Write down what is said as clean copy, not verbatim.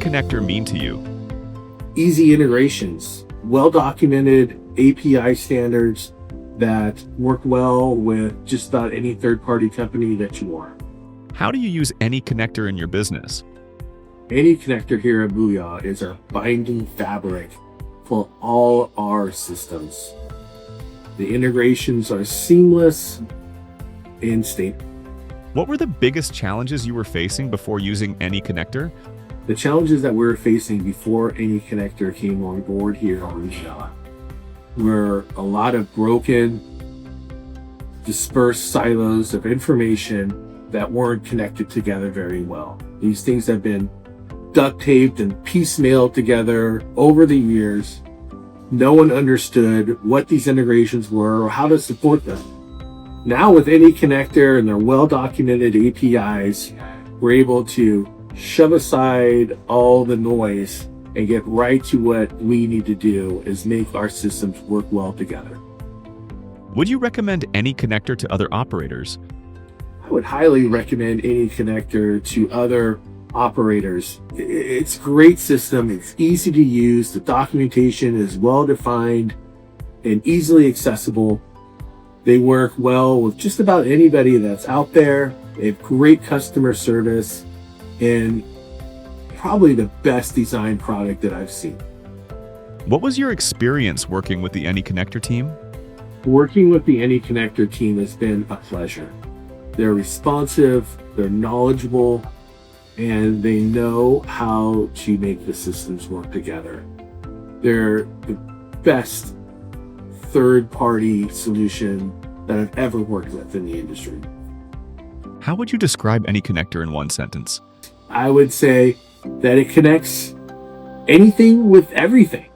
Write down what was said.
connector mean to you? Easy integrations, well-documented API standards that work well with just about any third-party company that you want. How do you use any connector in your business? Any connector here at Mooyah is our binding fabric for all our systems. The integrations are seamless and stable. What were the biggest challenges you were facing before using any connector? The challenges that we were facing before any connector came on board here on Mooyah were a lot of broken, dispersed silos of information that weren't connected together very well. These things have been duct taped and piecemealed together over the years. No one understood what these integrations were or how to support them. Now with any connector and their well-documented APIs, we're able to shove aside all the noise and get right to what we need to do is make our systems work well together. Would you recommend any connector to other operators? I would highly recommend any connector to other operators. It's a great system. It's easy to use. The documentation is well defined and easily accessible. They work well with just about anybody that's out there. They have great customer service and probably the best designed product that I've seen. What was your experience working with the Any Connector team? Working with the Any Connector team has been a pleasure. They're responsive, they're knowledgeable, and they know how to make the systems work together. They're the best third-party solution that I've ever worked with in the industry. How would you describe Any Connector in one sentence? I would say that it connects anything with everything.